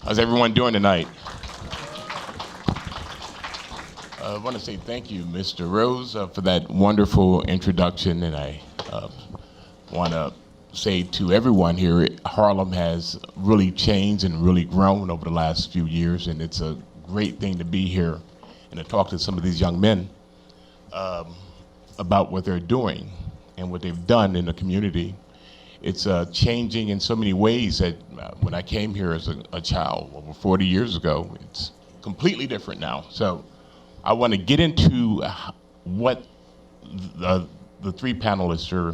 How's everyone doing tonight? I want to say thank you, Mr. Rose, for that wonderful introduction, and I want to say to everyone here, Harlem has really changed and really grown over the last few years, and it's a great thing to be here and to talk to some of these young men about what they're doing and what they've done in the community. It's changing in so many ways that when I came here as a child over 40 years ago, it's completely different now. So I want to get into what the three panelists are,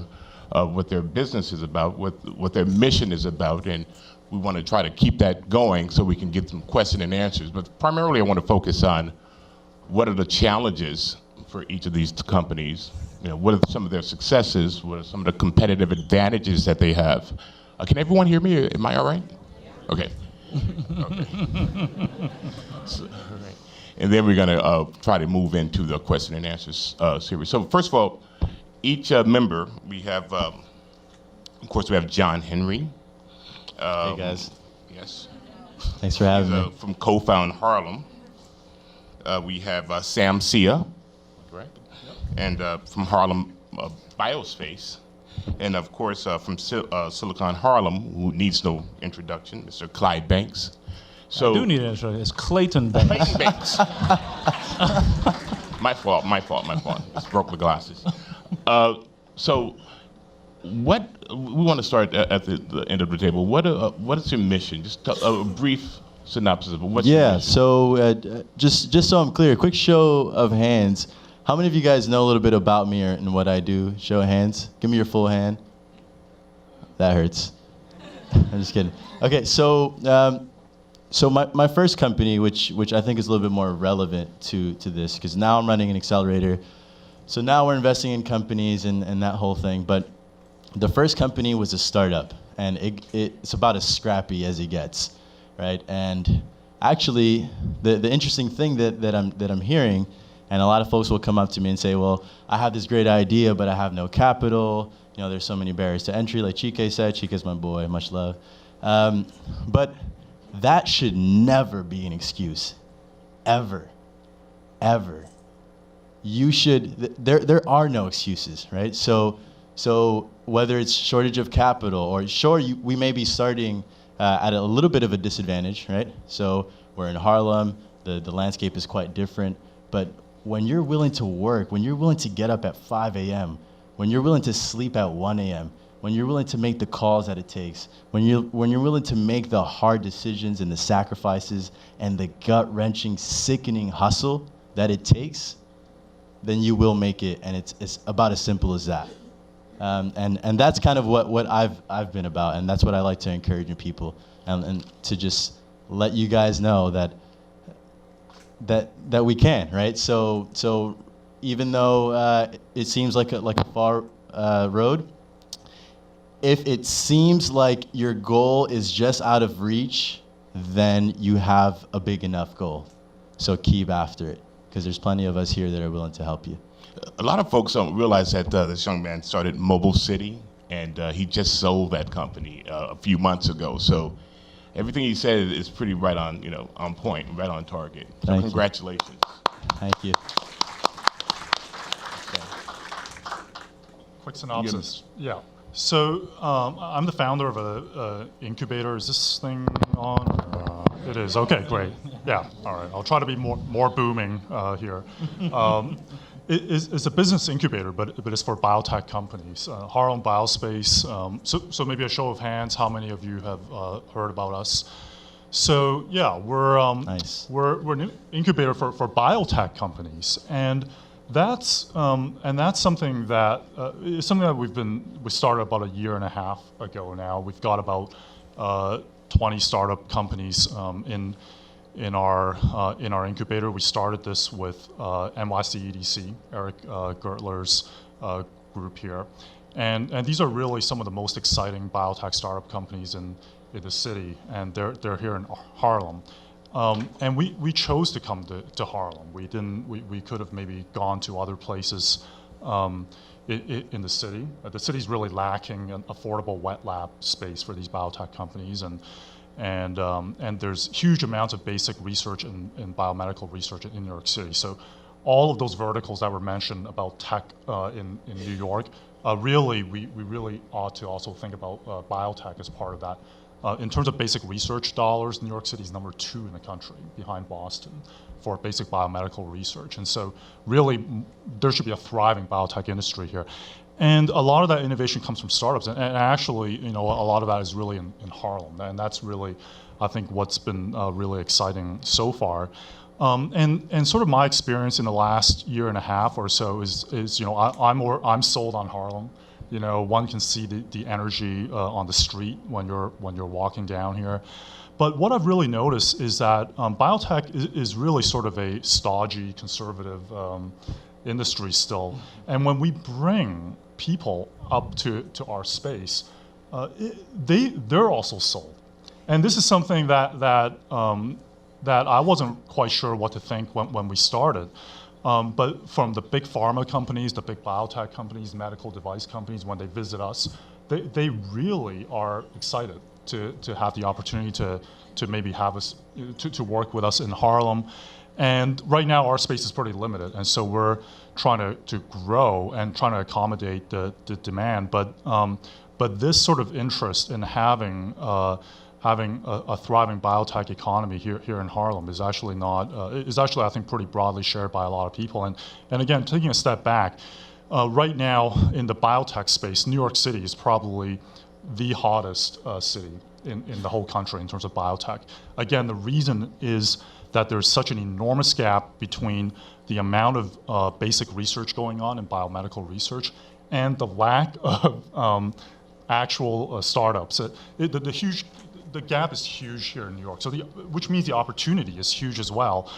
what their business is about, what their mission is about, and we want to try to keep that going so we can get some question and answers. But primarily I want to focus on what are the challenges for each of these companies. You know, what are some of their successes? What are some of the competitive advantages that they have? Can everyone hear me? Am I all right? Okay. Okay. So, all right. And then we're going to try to move into the question and answers series. So first of all, each member, we have, of course, we have John Henry. Hey, guys. Yes. Thanks for having me. From Cofound Harlem. We have Sam Sia, correct? Yep. And from Harlem Biospace. And of course, from Silicon Harlem, who needs no introduction, Mr. Clyde Banks. So, I do need an introduction. It's Clayton Banks. Clayton Banks. My fault. Just broke the glasses. So what, we want to start at the end of the table. What is your mission? Just a brief synopsis of what's your mission. So just so I'm clear, a quick show of hands. How many of you guys know a little bit about me and what I do? Show of hands. Give me your full hand. That hurts. I'm just kidding. Okay, so my first company, which I think is a little bit more relevant to this, because now I'm running an accelerator. So now we're investing in companies and that whole thing. But the first company was a startup, and it's about as scrappy as it gets, right? And actually, the interesting thing that I'm hearing, and a lot of folks will come up to me and say, well, I have this great idea, but I have no capital. You know, there's so many barriers to entry, like Chike said. Chike's my boy, much love. But that should never be an excuse, ever. You should, there are no excuses, right? So whether it's shortage of capital, or sure, we may be starting at a little bit of a disadvantage, right? So we're in Harlem, the landscape is quite different, but when you're willing to work, when you're willing to get up at 5 a.m., when you're willing to sleep at 1 a.m., when you're willing to make the calls that it takes, when you're willing to make the hard decisions and the sacrifices and the gut-wrenching, sickening hustle that it takes, then you will make it, and it's about as simple as that. And that's kind of what I've been about, and that's what I like to encourage in people, and to just let you guys know that we can, right? So even though it seems like a far road, if it seems like your goal is just out of reach, then you have a big enough goal. So keep after it, because there's plenty of us here that are willing to help you. A lot of folks don't realize that this young man started Mobile City, and he just sold that company a few months ago. So everything he said is pretty right on, on point, right on target. So Thank congratulations. You. Thank you. Okay. Quick synopsis. Yeah. So I'm the founder of a incubator. Is this thing on? It is. Okay, great. Yeah. All right. I'll try to be more booming here. It's a business incubator, but it's for biotech companies. Harlem Biospace. So maybe a show of hands. How many of you have heard about us? So yeah, we're nice. We're an incubator for biotech companies, and that's something that is something that we started about a year and a half ago now. We've got about 20 startup companies in our incubator. We started this with NYC EDC, Eric Gertler's group here, and these are really some of the most exciting biotech startup companies in the city, and they're here in Harlem. And we chose to come to Harlem. We could have maybe gone to other places in the city. The city's really lacking an affordable wet lab space for these biotech companies, and there's huge amounts of basic research and biomedical research in New York City. So all of those verticals that were mentioned about tech in New York, really, we really ought to also think about biotech as part of that. In terms of basic research dollars, New York City is number 2 in the country, behind Boston, for basic biomedical research. And so really, there should be a thriving biotech industry here. And a lot of that innovation comes from startups. And actually, a lot of that is really in Harlem. And that's really, I think, what's been really exciting so far. And sort of my experience in the last year and a half or so is I'm sold on Harlem. One can see the energy on the street when you're walking down here. But what I've really noticed is that biotech is really sort of a stodgy, conservative industry still. And when we bring people up to our space, they're also sold. And this is something that I wasn't quite sure what to think when we started. But from the big pharma companies, the big biotech companies, medical device companies, when they visit us, they really are excited to have the opportunity to maybe have us, to work with us in Harlem. And right now our space is pretty limited, and so we're trying to grow and trying to accommodate the demand. But this sort of interest in having a thriving biotech economy here in Harlem is actually I think pretty broadly shared by a lot of people. And again, taking a step back, right now in the biotech space, New York City is probably the hottest city in the whole country in terms of biotech. Again, the reason is that there's such an enormous gap between the amount of basic research going on in biomedical research and the lack of actual startups. The gap is huge here in New York, which means the opportunity is huge as well.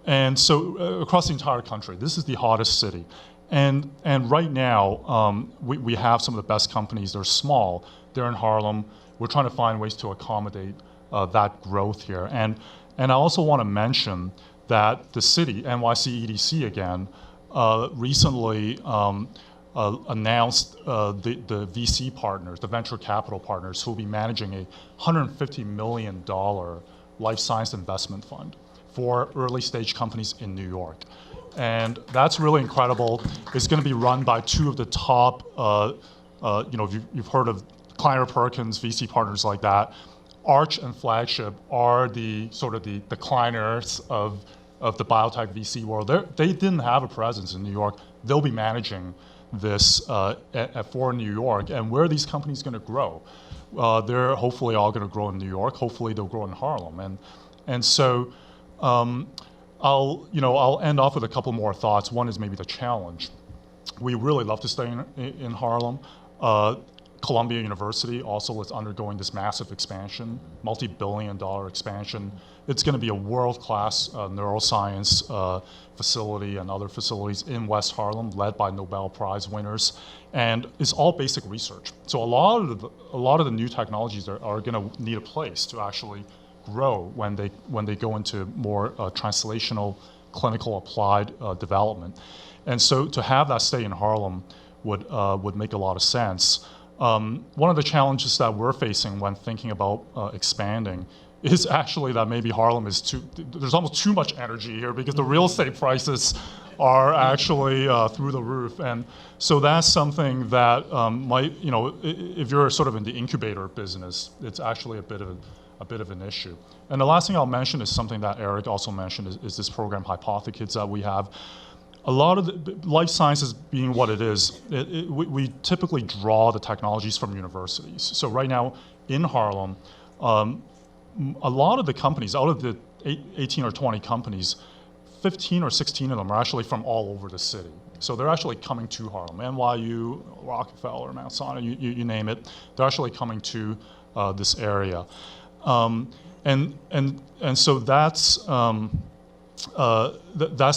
And so across the entire country, this is the hottest city. And right now, we have some of the best companies. They're small. They're in Harlem. We're trying to find ways to accommodate that growth here. And I also want to mention that the city, NYC EDC again, recently announced the VC partners, the venture capital partners, who will be managing a $150 million life science investment fund for early stage companies in New York. And that's really incredible. It's going to be run by 2 of the top, you've heard of Kleiner Perkins, VC partners like that. Arch and Flagship are the Kleiners of the biotech VC world. They didn't have a presence in New York. They'll be managing this for New York. And where are these companies going to grow? They're hopefully all going to grow in New York. Hopefully they'll grow in Harlem. And so I'll end off with a couple more thoughts. One is maybe the challenge. We really love to stay in Harlem. Columbia University also is undergoing this massive expansion, multi-billion-dollar expansion. It's going to be a world-class neuroscience facility and other facilities in West Harlem, led by Nobel Prize winners, and it's all basic research. So a lot of the new technologies are going to need a place to actually grow when they go into more translational, clinical, applied development. And so to have that stay in Harlem would make a lot of sense. One of the challenges that we're facing when thinking about expanding is actually that maybe Harlem there's almost too much energy here because the real estate prices are actually through the roof. And so that's something that might, if you're sort of in the incubator business, it's actually a bit of an issue. And the last thing I'll mention is something that Eric also mentioned is this program Hypothekids that we have. A lot of the life sciences being what it is, we typically draw the technologies from universities. So right now in Harlem, a lot of the companies, out of the 18 or 20 companies, 15 or 16 of them are actually from all over the city. So they're actually coming to Harlem, NYU, Rockefeller, Mount Sinai, you name it. They're actually coming to this area. And so that's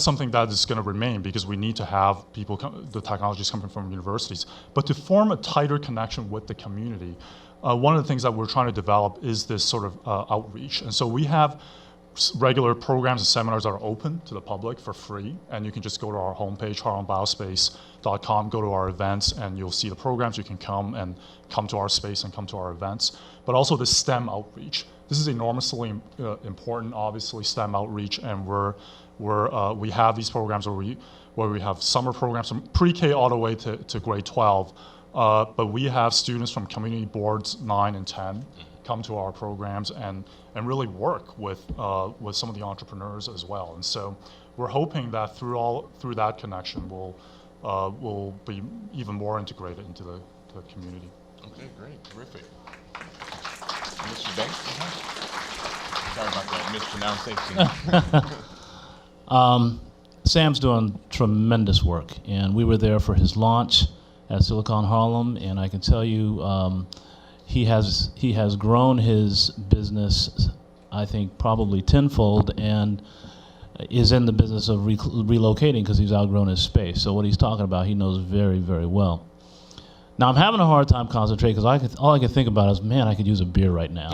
something that is going to remain because we need to have the technologies coming from universities. But to form a tighter connection with the community, one of the things that we're trying to develop is this sort of outreach. And so we have regular programs and seminars that are open to the public for free, and you can just go to our homepage, harlembiospace.com, go to our events, and you'll see the programs. You can come to our space and come to our events. But also the STEM outreach. this is enormously important, obviously, STEM outreach, and we have these programs where we have summer programs from pre-K all the way to grade 12, but we have students from community boards 9 and 10 come to our programs and really work with some of the entrepreneurs as well. And so we're hoping that through that connection, we'll be even more integrated into the community. Okay, great, terrific. Mr. Banks? Sorry about that mispronunciation. Sam's doing tremendous work, and we were there for his launch at Silicon Harlem, and I can tell you he has grown his business, I think, probably tenfold, and is in the business of relocating because he's outgrown his space. So what he's talking about, he knows very, very well. Now, I'm having a hard time concentrating because all I can think about is, man, I could use a beer right now.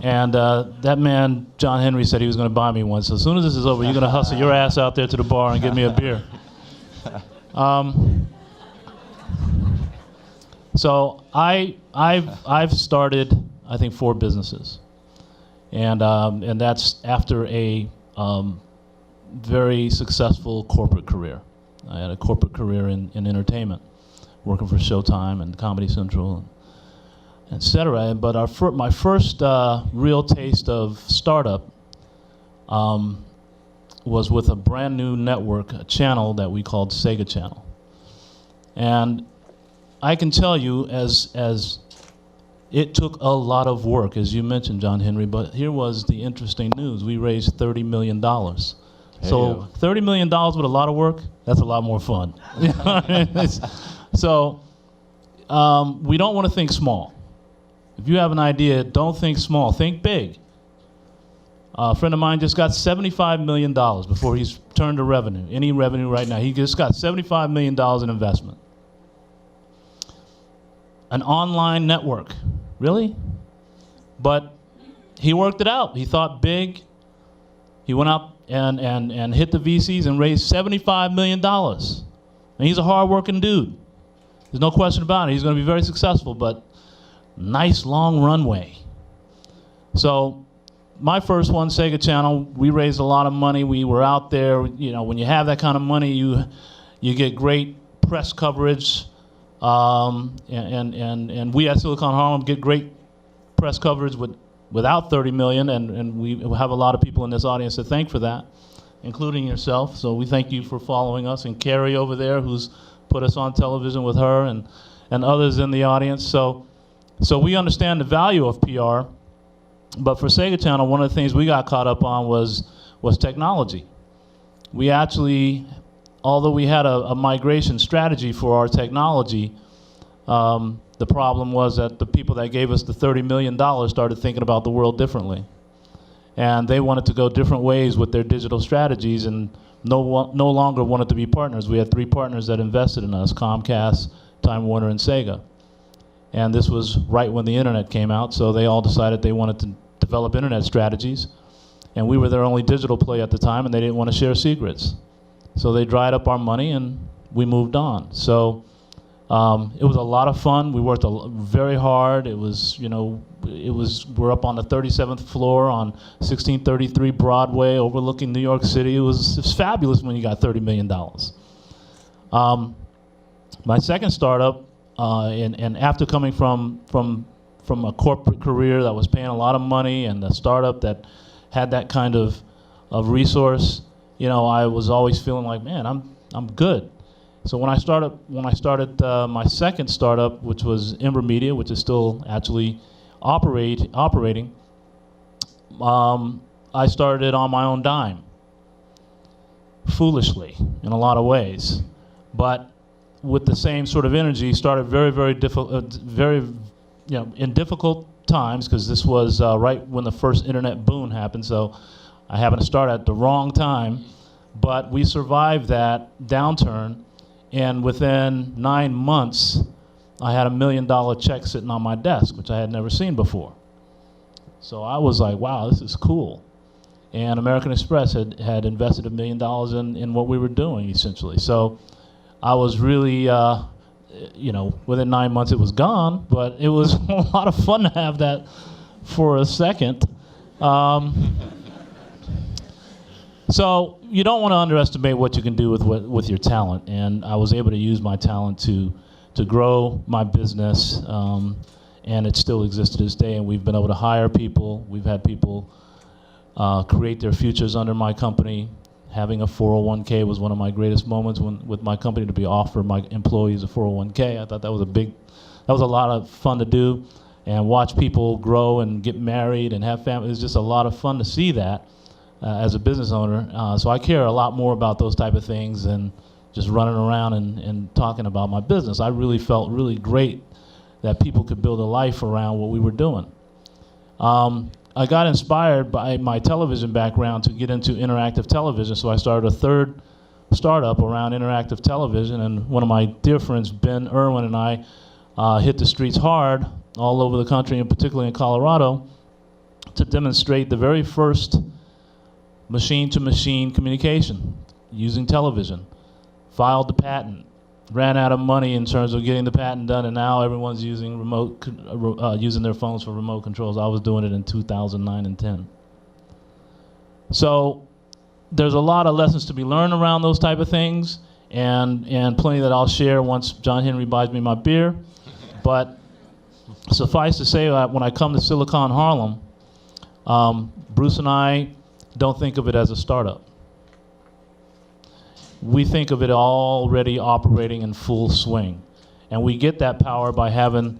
And that man, John Henry, said he was going to buy me one. So as soon as this is over, you're going to hustle your ass out there to the bar and get me a beer. So I've started, I think, 4 businesses, and that's after a very successful corporate career. I had a corporate career in entertainment, working for Showtime and Comedy Central, and et cetera. But my first real taste of startup was with a brand new network, a channel that we called Sega Channel. And I can tell you, as it took a lot of work, as you mentioned, John Henry, but here was the interesting news. We raised $30 million. So $30 million with a lot of work, that's a lot more fun. So we don't want to think small. If you have an idea, don't think small, think big. A friend of mine just got $75 million before he's turned to revenue, any revenue right now. He just got $75 million in investment. An online network, really? But he worked it out. He thought big. He went out and hit the VCs and raised $75 million. And he's a hard-working dude. There's no question about it. He's going to be very successful, but nice long runway. So my first one, Sega Channel, we raised a lot of money. We were out there. You know, when you have that kind of money, you get great press coverage. And we at Silicon Harlem get great press coverage without 30 million, and we have a lot of people in this audience to thank for that, including yourself. So we thank you for following us, and Carrie over there, who's put us on television with her, and others in the audience. So we understand the value of PR, but for Sega Channel, one of the things we got caught up on was technology. We actually, although we had a migration strategy for our technology, the problem was that the people that gave us the $30 million started thinking about the world differently. And they wanted to go different ways with their digital strategies and no longer wanted to be partners. We had 3 partners that invested in us, Comcast, Time Warner, and Sega. And this was right when the internet came out, so they all decided they wanted to develop internet strategies. And we were their only digital play at the time, and they didn't want to share secrets. So they dried up our money, and we moved on. So it was a lot of fun. We worked very hard. It was, we're up on the 37th floor on 1633 Broadway, overlooking New York City. It was fabulous when you got $30 million. My second startup, and after coming from a corporate career that was paying a lot of money and a startup that had that kind of resource, I was always feeling like, man, I'm good. So when I started my second startup, which was Ember Media, which is still actually operating, I started it on my own dime, foolishly in a lot of ways, but with the same sort of energy. Started very difficult, in difficult times, because this was right when the first internet boom happened. So I happened to start at the wrong time, but we survived that downturn. And within 9 months, I had $1 million check sitting on my desk, which I had never seen before. So I was like, wow, this is cool. And American Express had invested $1 million in what we were doing, essentially. So I was really, within 9 months it was gone, but it was a lot of fun to have for a second. So you don't want to underestimate what you can do with your talent, and I was able to use my talent to grow my business, and it still exists to this day. And we've been able to hire people. We've had people create their futures under my company. Having a 401k was one of my greatest moments with my company, to be offered my employees a 401k. I thought that was a lot of fun to do, and watch people grow and get married and have families. It's just a lot of fun to see that as a business owner. So I care a lot more about those type of things than just running around and talking about my business. I really felt really great that people could build a life around what we were doing. I got inspired by my television background to get into interactive television, so I started a third startup around interactive television, and one of my dear friends, Ben Irwin, and I hit the streets hard all over the country, and particularly in Colorado, to demonstrate the very first machine-to-machine communication using television. Filed the patent, ran out of money in terms of getting the patent done, and now everyone's using using their phones for remote controls. I was doing it in 2009 and 10. So there's a lot of lessons to be learned around those type of things, and plenty that I'll share once John Henry buys me my beer. But suffice to say that when I come to Silicon Harlem, Bruce and I don't think of it as a startup. We think of it already operating in full swing. And we get that power by having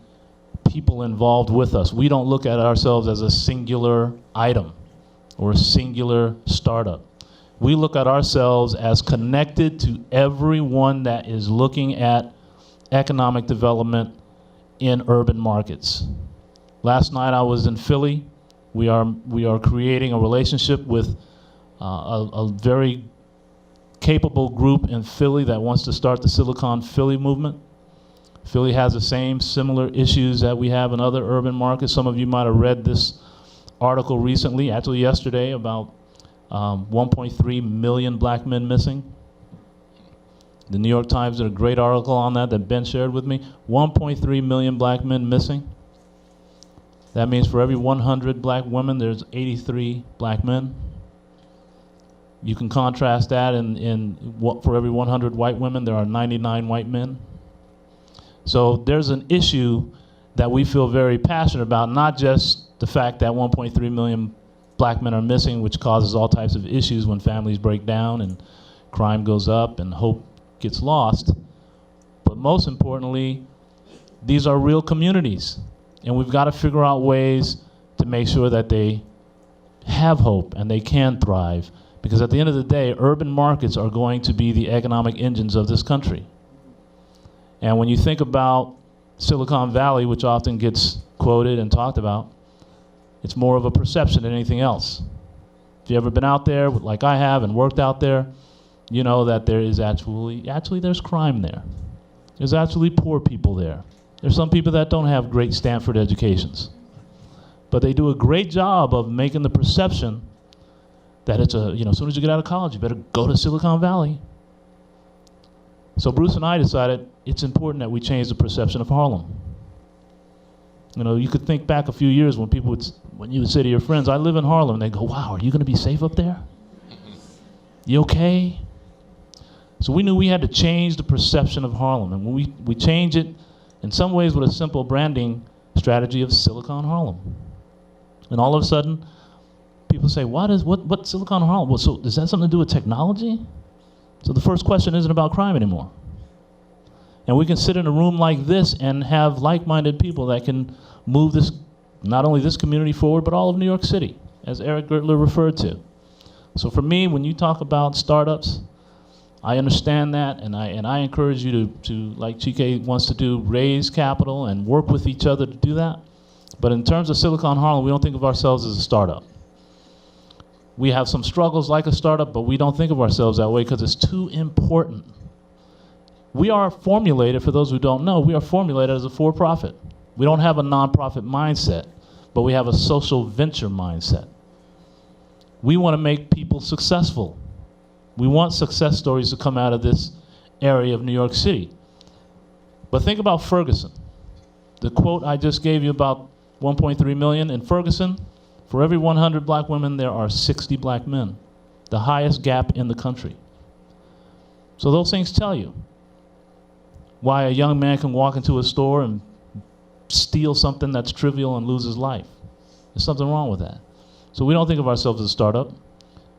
people involved with us. We don't look at ourselves as a singular item or a singular startup. We look at ourselves as connected to everyone that is looking at economic development in urban markets. Last night I was in Philly. We are creating a relationship with a very capable group in Philly that wants to start the Silicon Philly movement. Philly has the same similar issues that we have in other urban markets. Some of you might have read this article recently, actually yesterday, about 1.3 million black men missing. The New York Times did a great article on that Ben shared with me. 1.3 million black men missing. That means for every 100 black women, there's 83 black men. You can contrast that for every 100 white women, there are 99 white men. So there's an issue that we feel very passionate about, not just the fact that 1.3 million black men are missing, which causes all types of issues when families break down and crime goes up and hope gets lost. But most importantly, these are real communities. And we've got to figure out ways to make sure that they have hope and they can thrive. Because at the end of the day, urban markets are going to be the economic engines of this country. And when you think about Silicon Valley, which often gets quoted and talked about, it's more of a perception than anything else. If you've ever been out there, like I have, and worked out there, you know that there is actually there's crime there. There's actually poor people there. There's some people that don't have great Stanford educations. But they do a great job of making the perception that it's as soon as you get out of college, you better go to Silicon Valley. So Bruce and I decided it's important that we change the perception of Harlem. You could think back a few years when you would say to your friends, I live in Harlem, and they go, wow, are you gonna be safe up there? You okay? So we knew we had to change the perception of Harlem, and we change it in some ways with a simple branding strategy of Silicon Harlem. And all of a sudden, people say, what Silicon Harlem? Well, so does that have something to do with technology? So the first question isn't about crime anymore. And we can sit in a room like this and have like-minded people that can move not only this community forward, but all of New York City, as Eric Gertler referred to. So for me, when you talk about startups, I understand that, and I encourage you to, like Chike wants to do, raise capital and work with each other to do that. But in terms of Silicon Harlem, we don't think of ourselves as a startup. We have some struggles like a startup, but we don't think of ourselves that way because it's too important. We are formulated, for those who don't know, we are formulated as a for-profit. We don't have a nonprofit mindset, but we have a social venture mindset. We want to make people successful. We want success stories to come out of this area of New York City. But think about Ferguson. The quote I just gave you about 1.3 million. In Ferguson, for every 100 black women, there are 60 black men, the highest gap in the country. So those things tell you why a young man can walk into a store and steal something that's trivial and lose his life. There's something wrong with that. So we don't think of ourselves as a startup.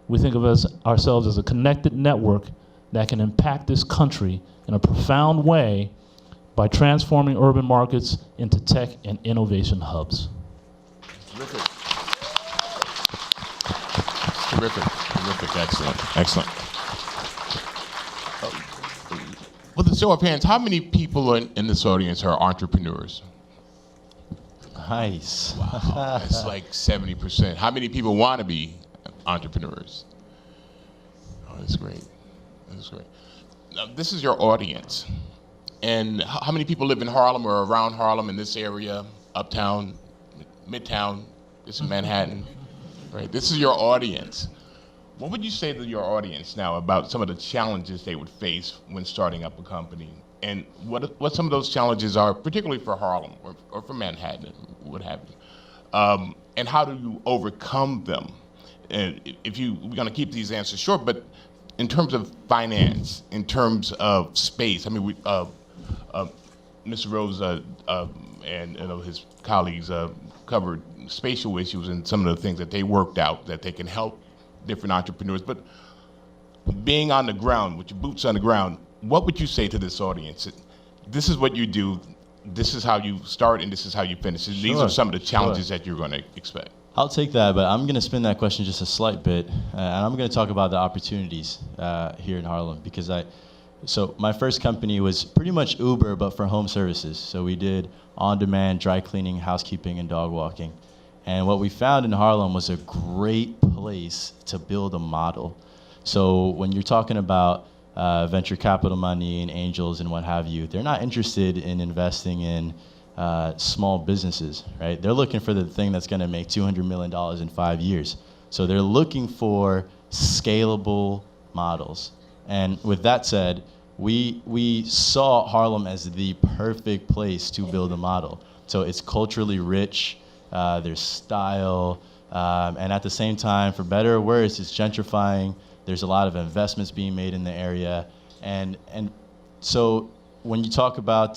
We think of ourselves as a connected network that can impact this country in a profound way by transforming urban markets into tech and innovation hubs. Terrific. Terrific, excellent. With a show of hands, how many people in this audience are entrepreneurs? Nice. Wow, that's like 70%. How many people want to be entrepreneurs? Oh, that's great. Now, this is your audience. And how many people live in Harlem or around Harlem in this area, uptown, midtown, this is Manhattan, right? This is your audience. What would you say to your audience now about some of the challenges they would face when starting up a company? And what some of those challenges are, particularly for Harlem or for Manhattan, what have you? And how do you overcome them? And we're gonna keep these answers short, but in terms of finance, in terms of space, I mean, Mr. Rose and his colleagues covered spatial issues and some of the things that they worked out that they can help different entrepreneurs. But being on the ground, with your boots on the ground, what would you say to this audience? This is what you do, this is how you start, and this is how you finish. These are some of the challenges that you're going to expect. I'll take that, but I'm going to spin that question just a slight bit, and I'm going to talk about the opportunities here in Harlem, because so my first company was pretty much Uber, but for home services. So we did on-demand dry cleaning, housekeeping, and dog walking. And what we found in Harlem was a great place to build a model. So when you're talking about venture capital money and angels and what have you, they're not interested in investing in small businesses, right? They're looking for the thing that's gonna make $200 million in 5 years. So they're looking for scalable models. And with that said, we saw Harlem as the perfect place to build a model. So it's culturally rich, there's style, and at the same time, for better or worse, it's gentrifying. There's a lot of investments being made in the area, and so when you talk about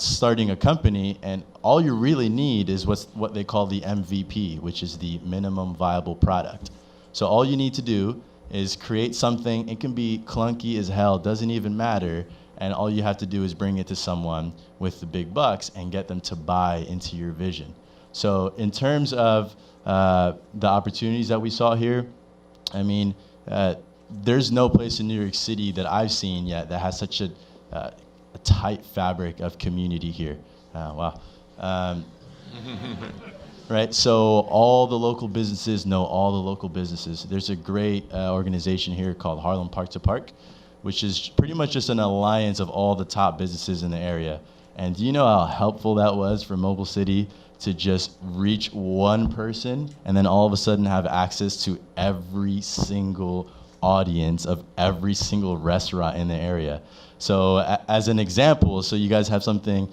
starting a company, and all you really need is what they call the MVP, which is the minimum viable product. So all you need to do is create something. It can be clunky as hell, doesn't even matter, and all you have to do is bring it to someone with the big bucks and get them to buy into your vision. So in terms of the opportunities that we saw here, I mean, there's no place in New York City that I've seen yet that has such a tight fabric of community here. Wow. Right, so all the local businesses know all the local businesses. There's a great organization here called Harlem Park to Park, which is pretty much just an alliance of all the top businesses in the area. And do you know how helpful that was for Mobile City to just reach one person and then all of a sudden have access to every single audience of every single restaurant in the area? So as an example, so you guys have something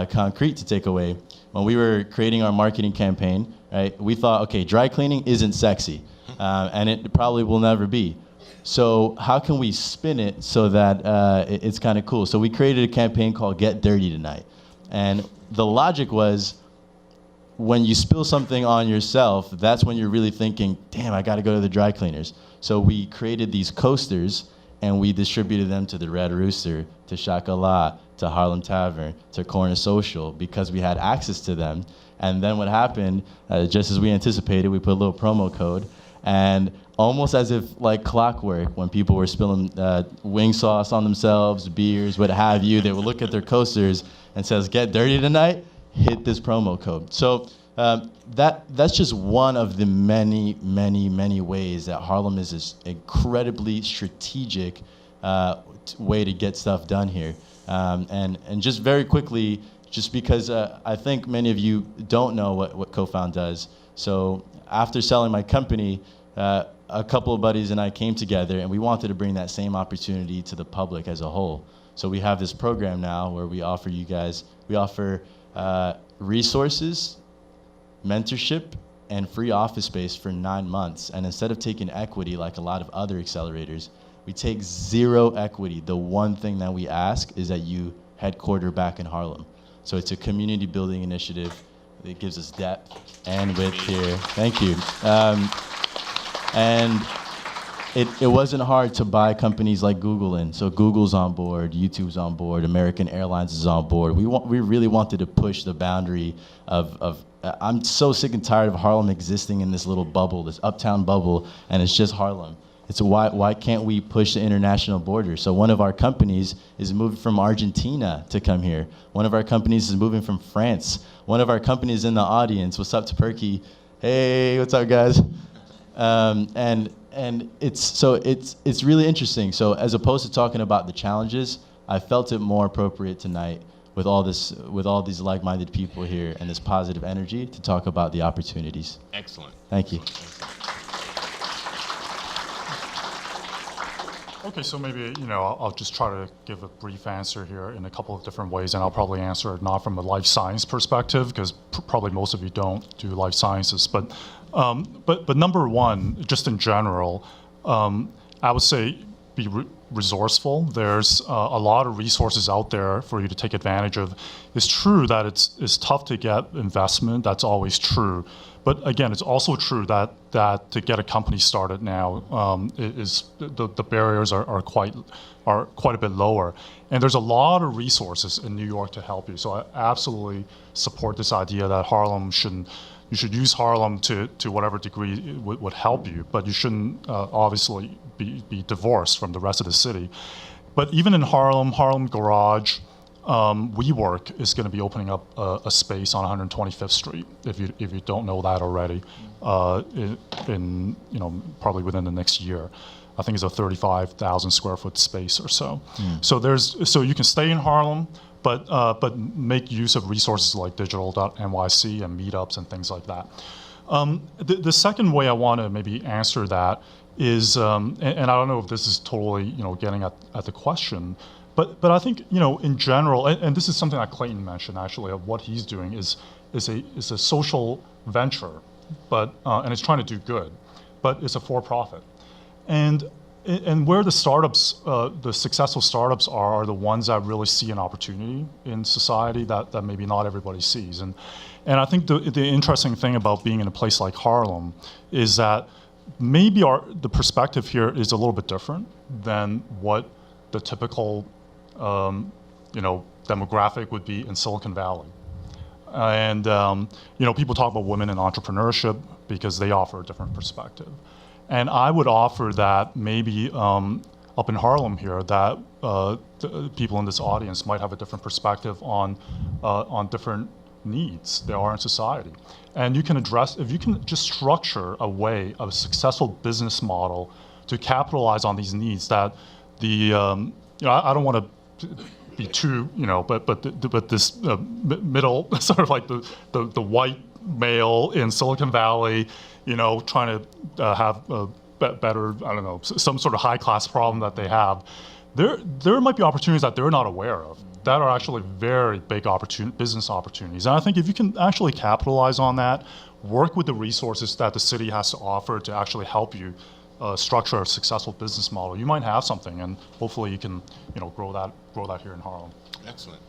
concrete to take away, when we were creating our marketing campaign, right, we thought, okay, dry cleaning isn't sexy, and it probably will never be. So how can we spin it so that it's kind of cool? So we created a campaign called Get Dirty Tonight. And the logic was, when you spill something on yourself, that's when you're really thinking, damn, I gotta go to the dry cleaners. So we created these coasters and we distributed them to the Red Rooster, to Chocolat, to Harlem Tavern, to Corner Social, because we had access to them. And then what happened, just as we anticipated, we put a little promo code, and almost as if like clockwork, when people were spilling wing sauce on themselves, beers, what have you, they would look at their coasters and says, "Get dirty tonight, hit this promo code." So that's just one of the many, many, many ways that Harlem is this incredibly strategic way to get stuff done here. And just very quickly, just because I think many of you don't know what Cofound does. So after selling my company, a couple of buddies and I came together and we wanted to bring that same opportunity to the public as a whole. So we have this program now where we offer resources, mentorship, and free office space for 9 months. And instead of taking equity like a lot of other accelerators, we take 0 equity. The one thing that we ask is that you headquarter back in Harlem. So it's a community building initiative. It gives us depth and width here. Thank you. And it wasn't hard to buy companies like Google in. So Google's on board, YouTube's on board, American Airlines is on board. We really wanted to push the boundary of I'm so sick and tired of Harlem existing in this little bubble, this uptown bubble, and it's just Harlem. It's why can't we push the international border? So one of our companies is moving from Argentina to come here. One of our companies is moving from France. One of our companies in the audience, what's up to Perky? Hey, what's up, guys? And it's really interesting. So as opposed to talking about the challenges, I felt it more appropriate tonight with all these like-minded people here and this positive energy to talk about the opportunities. Excellent. Thank you. Okay, so maybe, I'll just try to give a brief answer here in a couple of different ways, and I'll probably answer it not from a life science perspective, because probably most of you don't do life sciences, but number one, just in general, I would say be resourceful. There's a lot of resources out there for you to take advantage of. It's true that it's tough to get investment. That's always true. But again, it's also true that to get a company started now the barriers are quite a bit lower, and there's a lot of resources in New York to help you. So I absolutely support this idea that you should use Harlem to whatever degree would help you, but you shouldn't obviously be divorced from the rest of the city. But even in Harlem Garage, WeWork is going to be opening up a space on 125th Street, if you don't know that already, in probably within the next year. I think it's a 35,000 square foot space or so. So you can stay in Harlem, but make use of resources like Digital.NYC and meetups and things like that. The second way I want to maybe answer that is, and I don't know if this is totally getting at the question, but I think in general, and this is something that Clayton mentioned actually, of what he's doing is a social venture, but and it's trying to do good, but it's a for-profit, and where the startups, the successful startups are the ones that really see an opportunity in society that maybe not everybody sees, and I think the interesting thing about being in a place like Harlem is that maybe the perspective here is a little bit different than what the typical demographic would be in Silicon Valley. And people talk about women in entrepreneurship because they offer a different perspective. And I would offer that maybe up in Harlem here, that the people in this audience might have a different perspective on different needs there are in society. And you can if you can just structure a way of a successful business model to capitalize on these needs, that I don't want to be too, but this middle, sort of like the white male in Silicon Valley, trying to have a better, I don't know, some sort of high class problem that they have. There might be opportunities that they're not aware of that are actually very big business opportunities. And I think if you can actually capitalize on that, work with the resources that the city has to offer to actually help you structure a successful business model, you might have something, and hopefully you can, grow that here in Harlem. Excellent.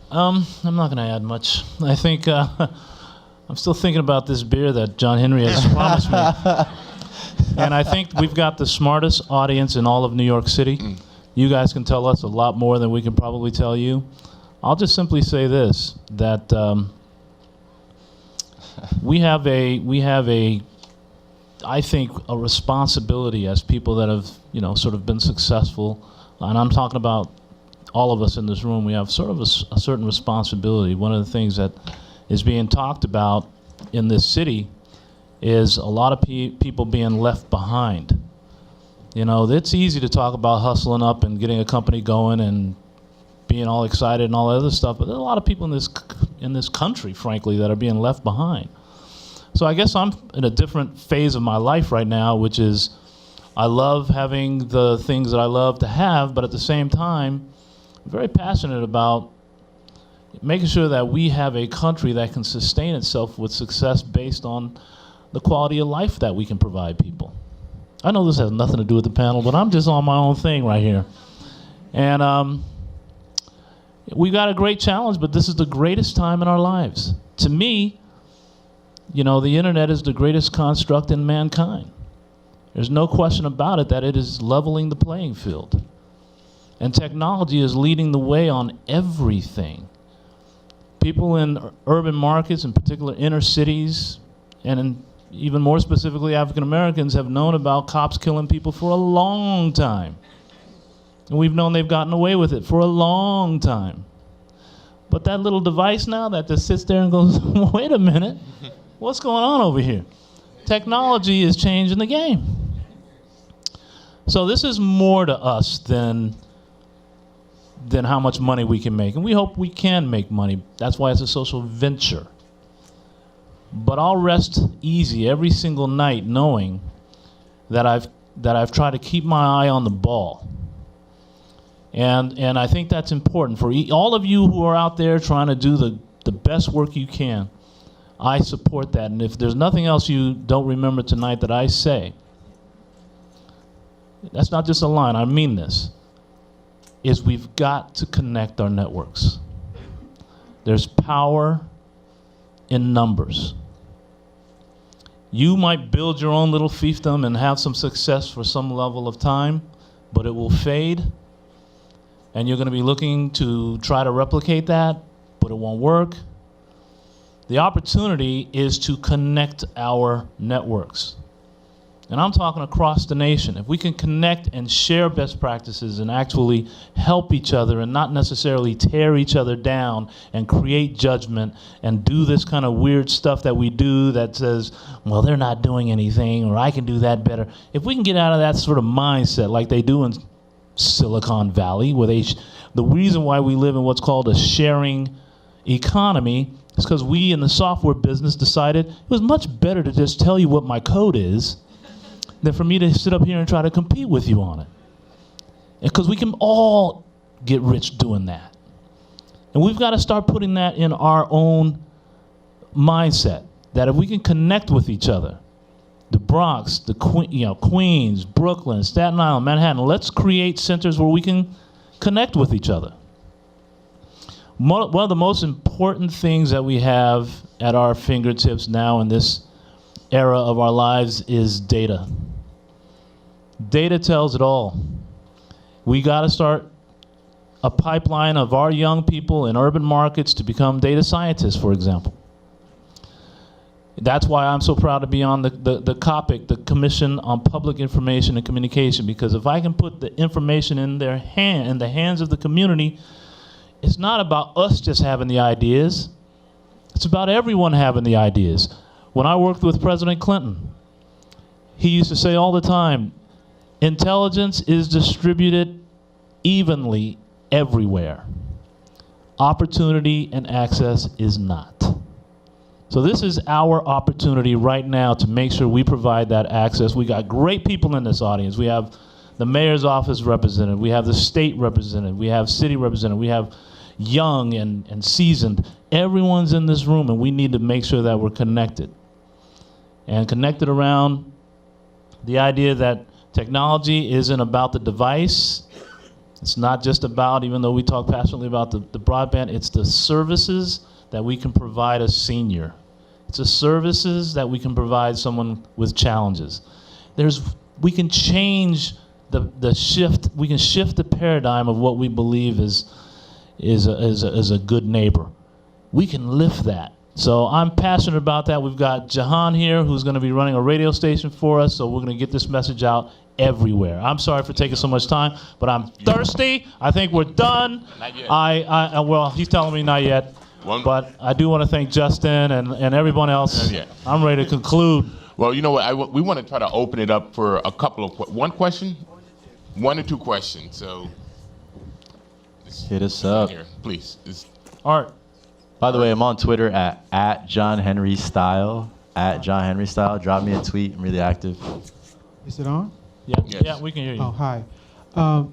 I'm not going to add much. I think I'm still thinking about this beer that John Henry has promised me. And I think we've got the smartest audience in all of New York City. You guys can tell us a lot more than we can probably tell you. I'll just simply say this, that we have a I think a responsibility as people that have sort of been successful, and I'm talking about all of us in this room. We have sort of a certain responsibility. One of the things that is being talked about in this city is a lot of people being left behind. It's easy to talk about hustling up and getting a company going and being all excited and all that other stuff, but there are a lot of people in this country, frankly, that are being left behind. So I guess I'm in a different phase of my life right now, which is I love having the things that I love to have, but at the same time, I'm very passionate about making sure that we have a country that can sustain itself with success based on the quality of life that we can provide people. I know this has nothing to do with the panel, but I'm just on my own thing right here. And we got a great challenge, but this is the greatest time in our lives. To me, you know, the internet is the greatest construct in mankind. There's no question about it that it is leveling the playing field. And technology is leading the way on everything. People in urban markets, in particular inner cities, and even more specifically African Americans, have known about cops killing people for a long time. And we've known they've gotten away with it for a long time. But that little device now that just sits there and goes, wait a minute, what's going on over here? Technology is changing the game. So this is more to us than how much money we can make. And we hope we can make money. That's why it's a social venture. But I'll rest easy every single night knowing that I've tried to keep my eye on the ball. And I think that's important for all of you who are out there trying to do the best work you can. I support that. And if there's nothing else you don't remember tonight that I say, that's not just a line, I mean this, is we've got to connect our networks. There's power in numbers. You might build your own little fiefdom and have some success for some level of time, but it will fade. And you're going to be looking to try to replicate that, but it won't work. The opportunity is to connect our networks. And I'm talking across the nation. If we can connect and share best practices and actually help each other and not necessarily tear each other down and create judgment and do this kind of weird stuff that we do that says, well, they're not doing anything, or I can do that better. If we can get out of that sort of mindset like they do in Silicon Valley, where the reason why we live in what's called a sharing economy is because we in the software business decided it was much better to just tell you what my code is than for me to sit up here and try to compete with you on it. Because we can all get rich doing that. And we've got to start putting that in our own mindset, that if we can connect with each other, the Bronx, the Queens, Brooklyn, Staten Island, Manhattan, let's create centers where we can connect with each other. One of the most important things that we have at our fingertips now in this era of our lives is data. Data tells it all. We got to start a pipeline of our young people in urban markets to become data scientists, for example. That's why I'm so proud to be on the COPIC, the Commission on Public Information and Communication, because if I can put the information in the hands of the community, it's not about us just having the ideas. It's about everyone having the ideas. When I worked with President Clinton, he used to say all the time, intelligence is distributed evenly everywhere. Opportunity and access is not. So this is our opportunity right now to make sure we provide that access. We got great people in this audience. We have the mayor's office represented. We have the state represented. We have city represented. We have young and seasoned. Everyone's in this room, and we need to make sure that we're connected. And connected around the idea that technology isn't about the device. It's not just about, even though we talk passionately about the broadband, it's the services that we can provide a senior. It's the services that we can provide someone with challenges. We can change the shift. We can shift the paradigm of what we believe is a good neighbor. We can lift that. So I'm passionate about that. We've got Jahan here, who's going to be running a radio station for us, so we're going to get this message out everywhere. I'm sorry for taking so much time, but I'm thirsty. I think we're done. Not yet. Well, he's telling me not yet. But I do want to thank Justin and everyone else. Yeah. I'm ready to conclude. Well, you know what? We want to try to open it up for a couple of one question, 1 or 2 questions. So Hit us up. here, please. Art. By the way, I'm on Twitter at John Henry Style. At John Henry Style. Drop me a tweet. I'm really active. Is it on? Yeah, Yes. yeah, we can hear you. Oh, hi.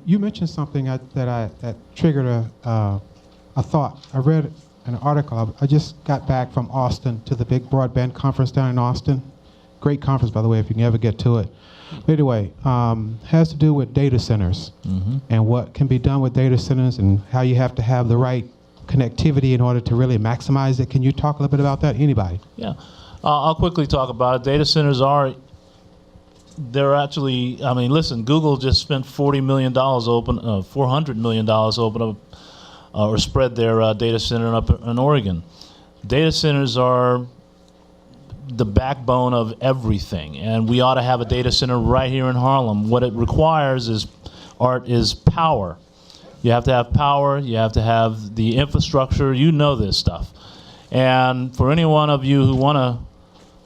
You mentioned something that triggered a thought. I read an article. I just got back from Austin to the big broadband conference down in Austin. Great conference, by the way, if you can ever get to it. But anyway, has to do with data centers and what can be done with data centers and how you have to have the right connectivity in order to really maximize it. Can you talk a little bit about that? Anybody? Yeah. I'll quickly talk about it. Data centers they're actually, I mean, listen, Google just spent $400 million open up or spread their data center up in Oregon. Data centers are the backbone of everything, and we ought to have a data center right here in Harlem. What it requires is power. You have to have power, you have to have the infrastructure, you know this stuff. And for any one of you who want to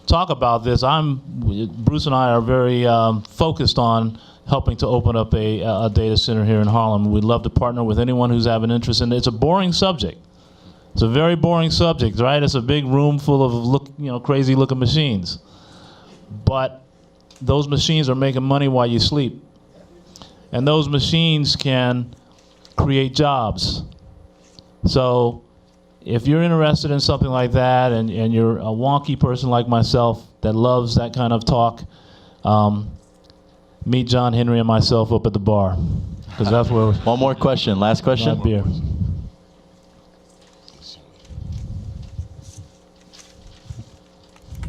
talk about this, Bruce and I are very focused on helping to open up a data center here in Harlem. We'd love to partner with anyone who's having interest in it. It's a boring subject. It's a very boring subject, right? It's a big room full of crazy looking machines. But those machines are making money while you sleep. And those machines can create jobs. So if you're interested in something like that and you're a wonky person like myself that loves that kind of talk, meet John Henry and myself up at the bar. Because that's where One more question. Last question. beer.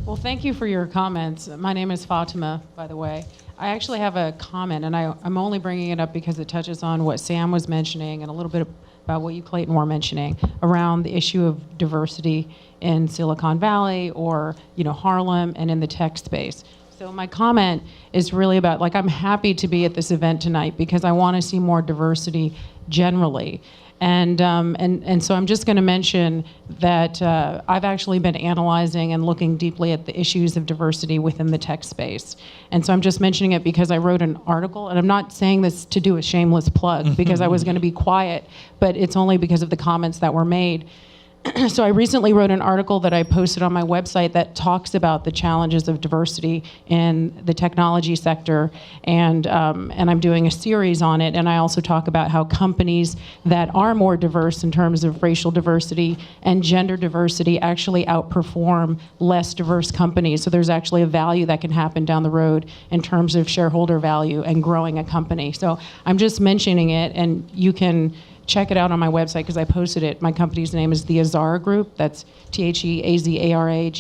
Well, thank you for your comments. My name is Fatima, by the way. I actually have a comment, and I'm only bringing it up because it touches on what Sam was mentioning and a little bit about what you, Clayton, were mentioning around the issue of diversity in Silicon Valley or, Harlem and in the tech space. So my comment is really about, I'm happy to be at this event tonight because I want to see more diversity generally. And so I'm just going to mention that I've actually been analyzing and looking deeply at the issues of diversity within the tech space. And so I'm just mentioning it because I wrote an article, and I'm not saying this to do a shameless plug because I was going to be quiet, but it's only because of the comments that were made. So I recently wrote an article that I posted on my website that talks about the challenges of diversity in the technology sector, and I'm doing a series on it. And I also talk about how companies that are more diverse in terms of racial diversity and gender diversity actually outperform less diverse companies. So there's actually a value that can happen down the road in terms of shareholder value and growing a company. So I'm just mentioning it, and you can check it out on my website because I posted it. My company's name is the Azara Group. That's TheAzara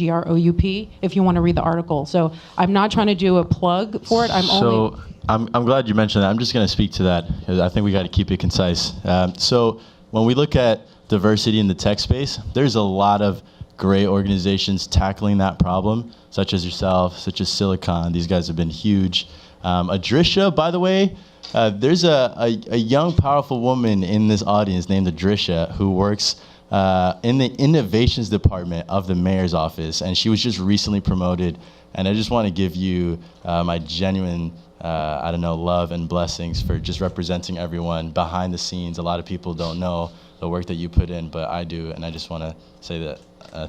Group, if you want to read the article. So I'm not trying to do a plug for it. I'm glad you mentioned that. I'm just going to speak to that because I think we got to keep it concise. So when we look at diversity in the tech space, there's a lot of great organizations tackling that problem, such as yourself, such as Silicon. These guys have been huge. Adrisha, by the way, there's a young, powerful woman in this audience named Adrisha who works in the innovations department of the mayor's office, and she was just recently promoted. And I just want to give you my genuine, love and blessings for just representing everyone behind the scenes. A lot of people don't know the work that you put in, but I do, and I just want to say that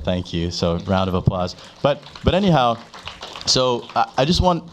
thank you. So round of applause. But anyhow, so I just want.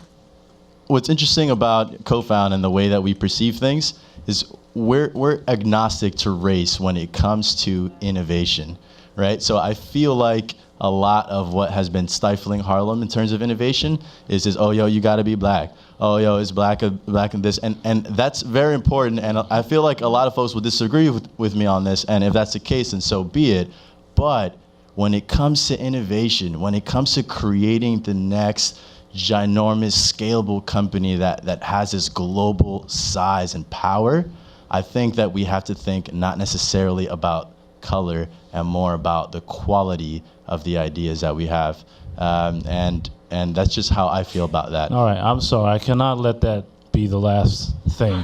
What's interesting about Cofound and the way that we perceive things is we're agnostic to race when it comes to innovation, right? So I feel like a lot of what has been stifling Harlem in terms of innovation is you gotta be black. Oh, it's black and this, and that's very important. And I feel like a lot of folks will disagree with me on this, and if that's the case, then so be it. But when it comes to innovation, when it comes to creating the next ginormous scalable company that has this global size and power, I think that we have to think not necessarily about color and more about the quality of the ideas that we have, and that's just how I feel about that. All right, I'm sorry. I cannot let that be the last thing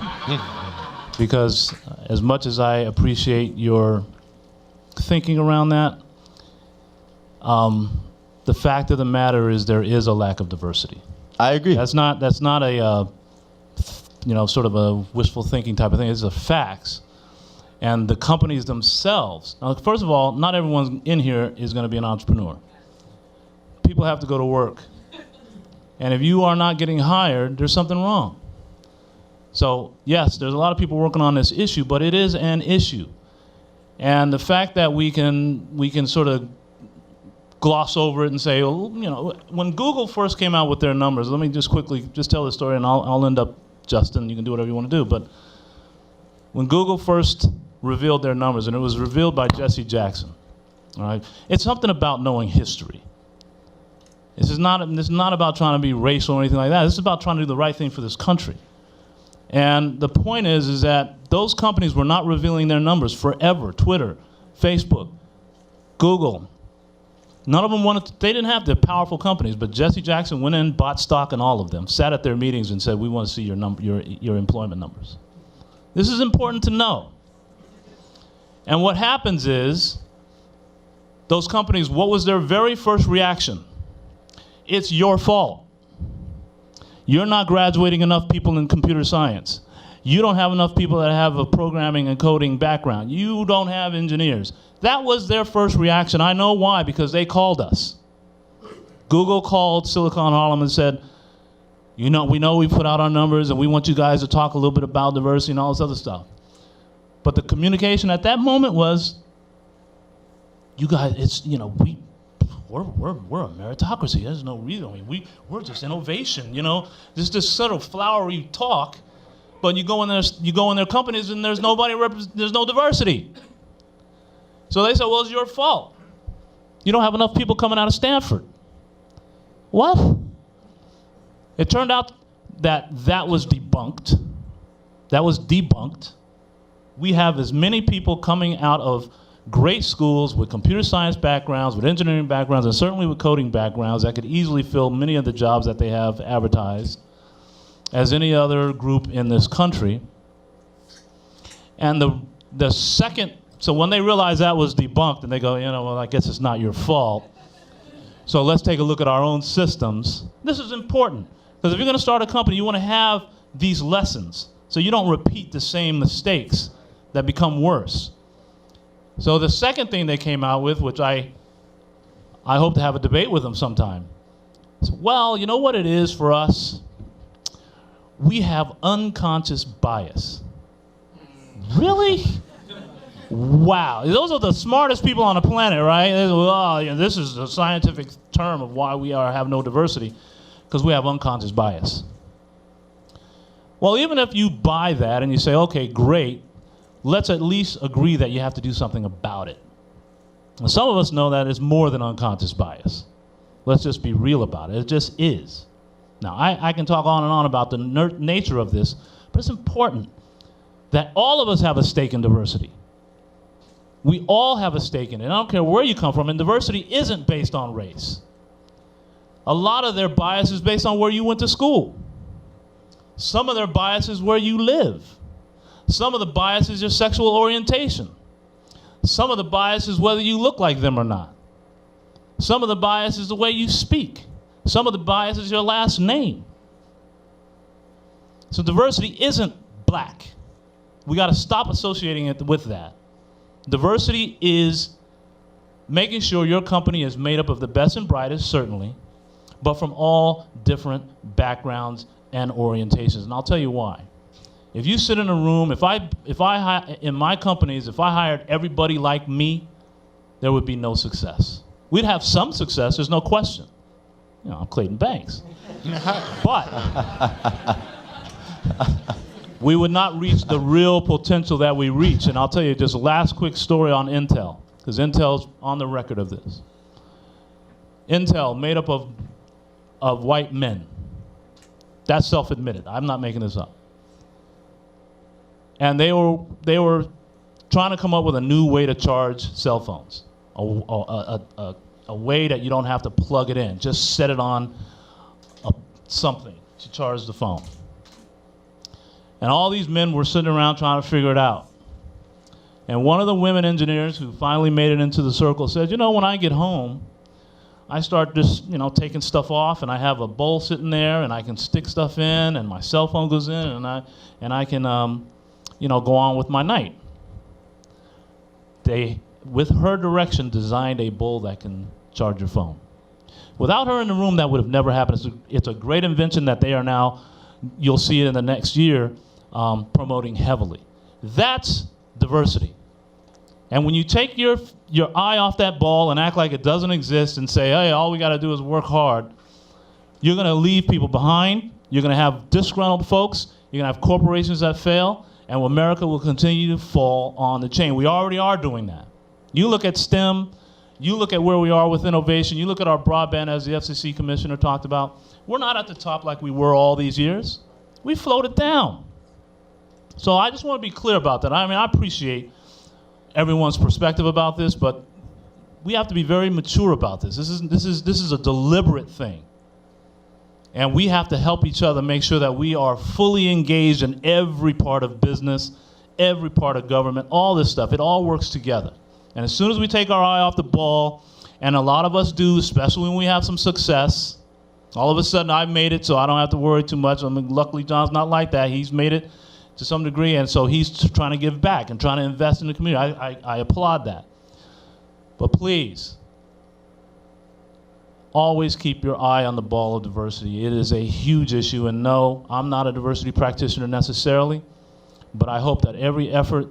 because as much as I appreciate your thinking around that, the fact of the matter is there is a lack of diversity. I agree. That's not a sort of a wishful thinking type of thing. It's a facts. And the companies themselves. Now, first of all, not everyone in here is going to be an entrepreneur. People have to go to work. And if you are not getting hired, there's something wrong. So, yes, there's a lot of people working on this issue, but it is an issue. And the fact that we can sort of gloss over it and say, well, you know, when Google first came out with their numbers, let me just quickly just tell the story, and I'll end up, Justin, you can do whatever you want to do, but when Google first revealed their numbers, and it was revealed by Jesse Jackson, all right, it's something about knowing history. This is not about trying to be racial or anything like that. This is about trying to do the right thing for this country. And the point is that those companies were not revealing their numbers forever. Twitter, Facebook, Google. None of them they didn't have the powerful companies, but Jesse Jackson went in, bought stock in all of them, sat at their meetings and said, we want to see your employment numbers. This is important to know. And what happens is, those companies, what was their very first reaction? It's your fault. You're not graduating enough people in computer science. You don't have enough people that have a programming and coding background. You don't have engineers. That was their first reaction. I know why, because they called us. Google called Silicon Harlem and said, we know we put out our numbers and we want you guys to talk a little bit about diversity and all this other stuff. But the communication at that moment was, you guys, we're a meritocracy. There's no reason. I mean, we're just innovation. Just this sort of flowery talk, but you go in their companies and there's there's no diversity. So they said, well, it's your fault. You don't have enough people coming out of Stanford. What? It turned out that was debunked. That was debunked. We have as many people coming out of great schools with computer science backgrounds, with engineering backgrounds, and certainly with coding backgrounds that could easily fill many of the jobs that they have advertised as any other group in this country. And the second, so when they realized that was debunked, and they go, well, I guess it's not your fault. So let's take a look at our own systems. This is important, because if you're going to start a company, you want to have these lessons so you don't repeat the same mistakes that become worse. So the second thing they came out with, which I hope to have a debate with them sometime, is, well, you know what it is for us? We have unconscious bias. Really? Wow. Those are the smartest people on the planet, right? This is a scientific term of why we have no diversity, because we have unconscious bias. Well, even if you buy that and you say, okay, great, let's at least agree that you have to do something about it. And some of us know that it's more than unconscious bias. Let's just be real about it. It just is. Now, I can talk on and on about the nature of this, but it's important that all of us have a stake in diversity. We all have a stake in it. I don't care where you come from, and diversity isn't based on race. A lot of their bias is based on where you went to school. Some of their bias is where you live. Some of the bias is your sexual orientation. Some of the bias is whether you look like them or not. Some of the bias is the way you speak. Some of the bias is your last name. So diversity isn't black. We got to stop associating it with that. Diversity is making sure your company is made up of the best and brightest, certainly, but from all different backgrounds and orientations. And I'll tell you why. If you sit in a room, in my companies, if I hired everybody like me, there would be no success. We'd have some success, there's no question. I'm Clayton Banks. But we would not reach the real potential that we reach. And I'll tell you just a last quick story on Intel, because Intel's on the record of this. Intel, made up of white men. That's self-admitted. I'm not making this up. And they were trying to come up with a new way to charge cell phones, a way that you don't have to plug it in. Just set it on something to charge the phone. And all these men were sitting around trying to figure it out. And one of the women engineers who finally made it into the circle said, when I get home, I start just, taking stuff off, and I have a bowl sitting there, and I can stick stuff in, and my cell phone goes in, and I can, go on with my night. They, with her direction, designed a bowl that can charge your phone. Without her in the room, that would have never happened. It's a great invention that they are now, you'll see it in the next year, promoting heavily. That's diversity. And when you take your eye off that ball and act like it doesn't exist and say, hey, all we got to do is work hard, you're going to leave people behind. You're going to have disgruntled folks. You're going to have corporations that fail. And America will continue to fall on the chain. We already are doing that. You look at STEM. You look at where we are with innovation. You look at our broadband, as the FCC Commissioner talked about. We're not at the top like we were all these years. We floated down. So I just want to be clear about that. I mean, I appreciate everyone's perspective about this, but we have to be very mature about this. This is a deliberate thing. And we have to help each other make sure that we are fully engaged in every part of business, every part of government, all this stuff. It all works together. And as soon as we take our eye off the ball, and a lot of us do, especially when we have some success, all of a sudden I've made it, so I don't have to worry too much. I mean, luckily John's not like that. He's made it to some degree, and so he's trying to give back and trying to invest in the community. I applaud that. But please, always keep your eye on the ball of diversity. It is a huge issue, and no, I'm not a diversity practitioner necessarily, but I hope that every effort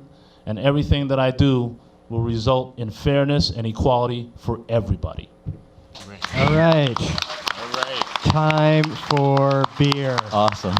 and everything that I do will result in fairness and equality for everybody. All right. All right. Time for beer. Awesome.